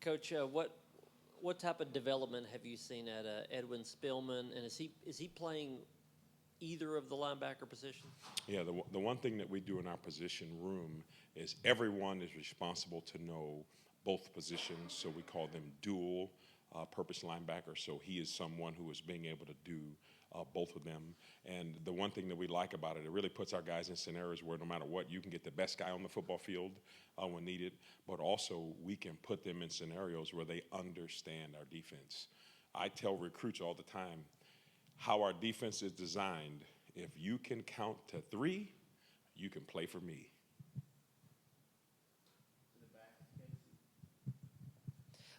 Coach, what type of development have you seen at Edwin Spillman, and is he playing either of the linebacker positions? Yeah, the one thing that we do in our position room is everyone is responsible to know both positions, so we call them dual purpose linebacker. So he is someone who is being able to do both of them. And the one thing that we like about it, it really puts our guys in scenarios where no matter what, you can get the best guy on the football field when needed, but also we can put them in scenarios where they understand our defense. I tell recruits all the time how our defense is designed. If you can count to 3, you can play for me.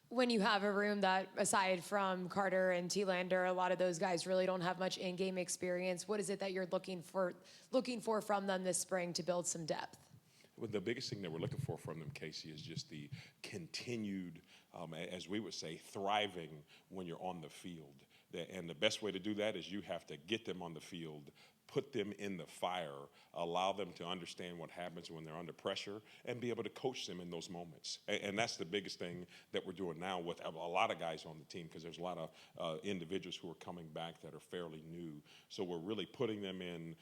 When you have a room that, aside from Carter and Telander, a lot of those guys really don't have much in-game experience, what is it that you're looking for from them this spring to build some depth? Well, the biggest thing that we're looking for from them, Casey, is just the continued, as we would say, thriving when you're on the field. And the best way to do that is you have to get them on the field, put them in the fire, allow them to understand what happens when they're under pressure, and be able to coach them in those moments. And that's the biggest thing that we're doing now with a lot of guys on the team, because there's a lot of individuals who are coming back that are fairly new. So we're really putting them in,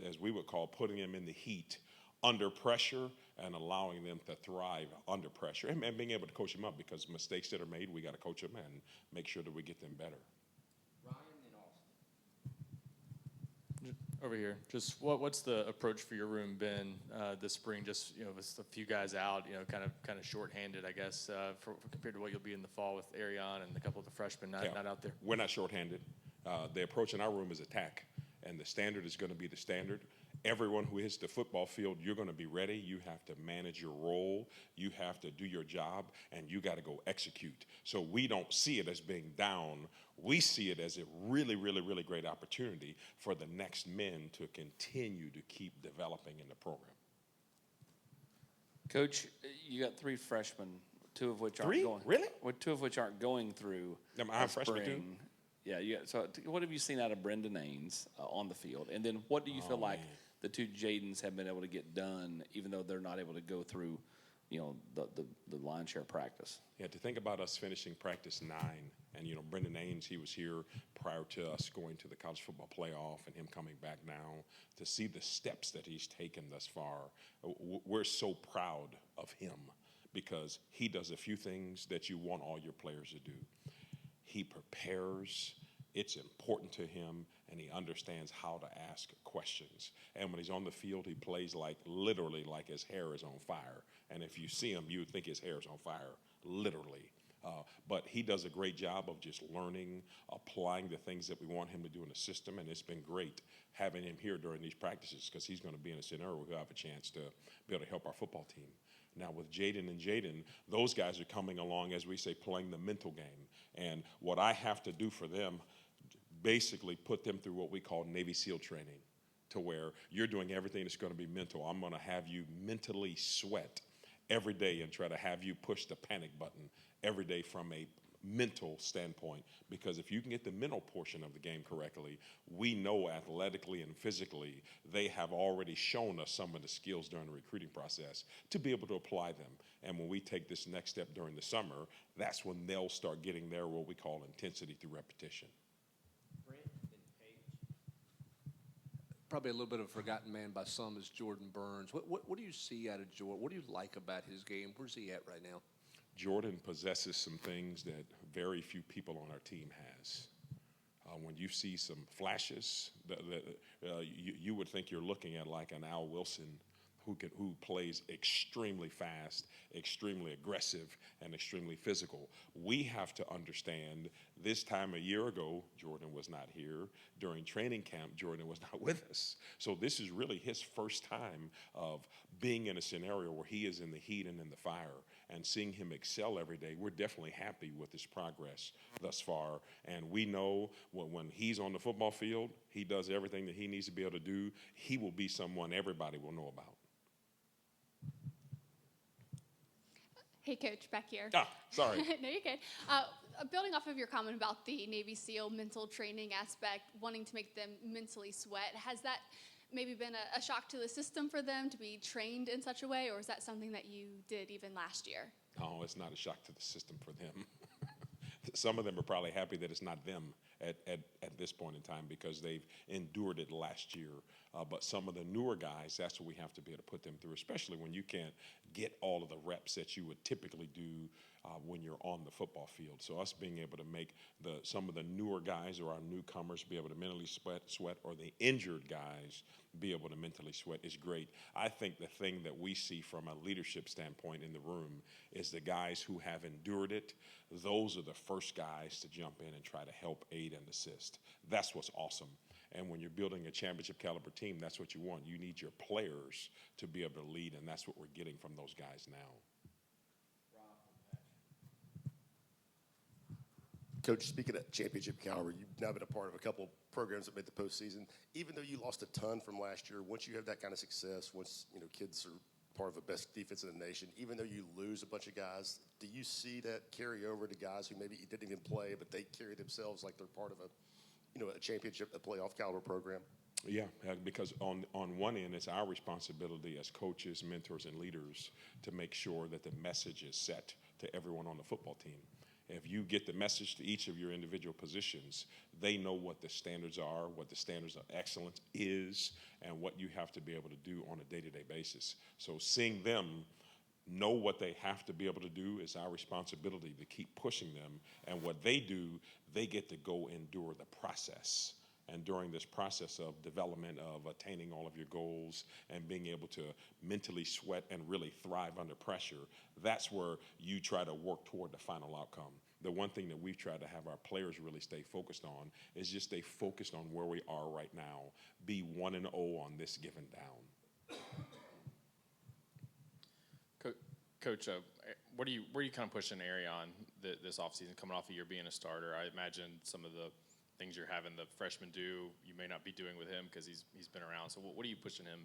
as we would call, putting them in the heat, under pressure, and allowing them to thrive under pressure, and being able to coach them up, because mistakes that are made, we got to coach them and make sure that we get them better. Over here, just what's the approach for your room been this spring? Just with a few guys out, kind of shorthanded, I guess, compared to what you'll be in the fall with Arion and a couple of the freshmen not out there. We're not shorthanded. The approach in our room is attack, and the standard is going to be the standard. Everyone who hits the football field, you're going to be ready. You have to manage your role. You have to do your job, and you got to go execute. So we don't see it as being down. We see it as a really, really, really great opportunity for the next men to continue to keep developing in the program. Coach, you got 3 freshmen, 2 of which aren't 3? going. Really? Well, 2 of which aren't going through. I'm freshman too. Yeah. So what have you seen out of Brendan Ains on the field? And then what do you feel like the 2 Jadens have been able to get done, even though they're not able to go through, the line share practice? Yeah, to think about us finishing practice 9, and Brendan Ains, he was here prior to us going to the college football playoff, and him coming back now, to see the steps that he's taken thus far. We're so proud of him, because he does a few things that you want all your players to do. He prepares. It's important to him, and he understands how to ask questions. And when he's on the field, he plays literally like his hair is on fire. And if you see him, you would think his hair is on fire, literally. But he does a great job of just learning, applying the things that we want him to do in the system, and it's been great having him here during these practices, because he's going to be in a scenario where he'll have a chance to be able to help our football team. Now with Jaden, those guys are coming along, as we say, playing the mental game. And what I have to do for them, basically put them through what we call Navy SEAL training, to where you're doing everything that's going to be mental. I'm going to have you mentally sweat every day and try to have you push the panic button every day from a mental standpoint, because if you can get the mental portion of the game correctly, we know athletically and physically they have already shown us some of the skills during the recruiting process to be able to apply them. And when we take this next step during the summer, that's when they'll start getting their what we call intensity through repetition. Probably a little bit of a forgotten man by some is Jordan Burns. What do you see out of Jordan? What do you like about his game? Where's he at right now? Jordan possesses some things that very few people on our team has. When you see some flashes, you would think you're looking at like an Al Wilson, who plays extremely fast, extremely aggressive, and extremely physical. We have to understand this time a year ago, Jordan was not here. During training camp, Jordan was not with us. So this is really his first time of being in a scenario where he is in the heat and in the fire, and seeing him excel every day. We're definitely happy with his progress thus far. And we know when he's on the football field, he does everything that he needs to be able to do. He will be someone everybody will know about. Hey, Coach, back here. Sorry. No, you're good. Building off of your comment about the Navy SEAL mental training aspect, wanting to make them mentally sweat, has that maybe been a shock to the system for them to be trained in such a way, or is that something that you did even last year? No, it's not a shock to the system for them. Some of them are probably happy that it's not them at this point in time because they've endured it last year. But some of the newer guys, that's what we have to be able to put them through, especially when you can't get all of the reps that you would typically do when you're on the football field. So us being able to make some of the newer guys or our newcomers be able to mentally sweat, or the injured guys be able to mentally sweat is great. I think the thing that we see from a leadership standpoint in the room is the guys who have endured it. Those are the first guys to jump in and try to help, aid, and assist. That's what's awesome. And when you're building a championship caliber team, that's what you want. You need your players to be able to lead, and that's what we're getting from those guys now. Coach, speaking of championship caliber, you've now been a part of a couple programs that made the postseason. Even though you lost a ton from last year, once you have that kind of success, once kids are part of the best defense in the nation, even though you lose a bunch of guys, do you see that carry over to guys who maybe didn't even play, but they carry themselves like they're part of a championship, a playoff caliber program? Yeah, because on one end, it's our responsibility as coaches, mentors, and leaders to make sure that the message is set to everyone on the football team. If you get the message to each of your individual positions, they know what the standards are, what the standards of excellence is, and what you have to be able to do on a day-to-day basis. So seeing them know what they have to be able to do is our responsibility to keep pushing them. And what they do, they get to go endure the process. And during this process of development, of attaining all of your goals and being able to mentally sweat and really thrive under pressure, that's where you try to work toward the final outcome. The one thing that we've tried to have our players really stay focused on is just stay focused on where we are right now. Be 1-0 on this given down. Coach, where are you kind of pushing Arion this offseason, coming off a year being a starter? I imagine some of the things you're having the freshmen do, you may not be doing with him because he's been around. So what are you pushing him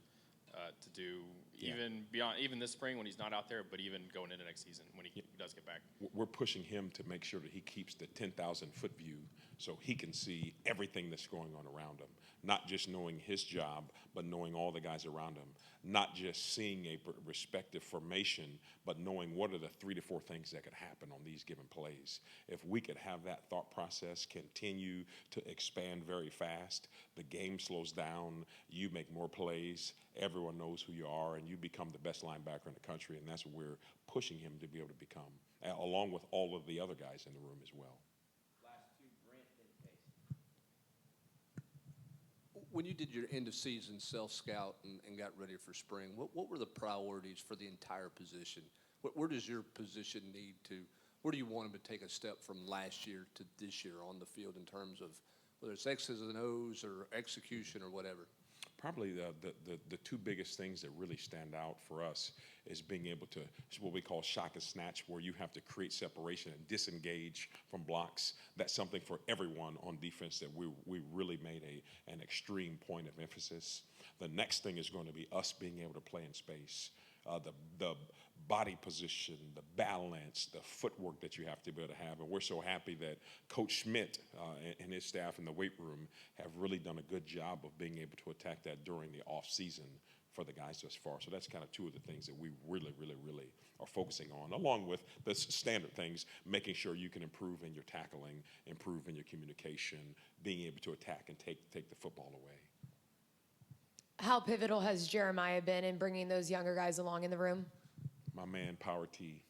to do, even this spring when he's not out there, but even going into next season when he does get back? We're pushing him to make sure that he keeps the 10,000-foot view so he can see everything that's going on around him, not just knowing his job, but knowing all the guys around him, not just seeing a respective formation, but knowing what are the 3 to 4 things that could happen on these given plays. If we could have that thought process continue to expand very fast, the game slows down, you make more plays, everyone knows who you are, and you become the best linebacker in the country, and that's what we're pushing him to be able to become, along with all of the other guys in the room as well. When you did your end-of-season self-scout and got ready for spring, what were the priorities for the entire position? Where does your position need to – where do you want him to take a step from last year to this year on the field in terms of whether it's X's and O's or execution or whatever? Probably the two biggest things that really stand out for us is being able to, what we call shock and snatch, where you have to create separation and disengage from blocks. That's something for everyone on defense that we really made an extreme point of emphasis. The next thing is going to be us being able to play in space. The body position, the balance, the footwork that you have to be able to have. And we're so happy that Coach Schmidt and his staff in the weight room have really done a good job of being able to attack that during the off season for the guys thus far. So that's kind of two of the things that we really are focusing on, along with the standard things, making sure you can improve in your tackling, improve in your communication, being able to attack and take the football away. How pivotal has Jeremiah been in bringing those younger guys along in the room? My man, Power T,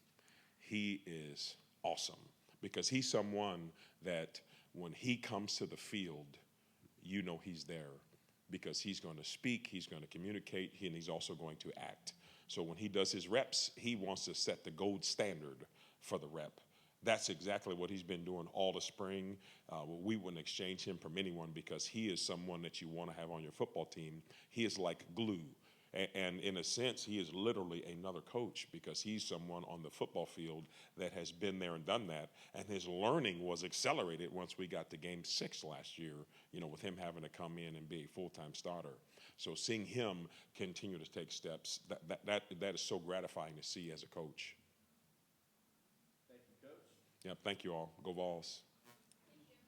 he is awesome because he's someone that when he comes to the field, you know he's there because he's going to speak, he's going to communicate, and he's also going to act. So when he does his reps, he wants to set the gold standard for the rep. That's exactly what he's been doing all the spring. We wouldn't exchange him from anyone because he is someone that you want to have on your football team. He is like glue. And in a sense, he is literally another coach because he's someone on the football field that has been there and done that. And his learning was accelerated once we got to Game 6 last year, with him having to come in and be a full-time starter. So seeing him continue to take steps, that is so gratifying to see as a coach. Thank you, Coach. Yeah, thank you all. Go Vols.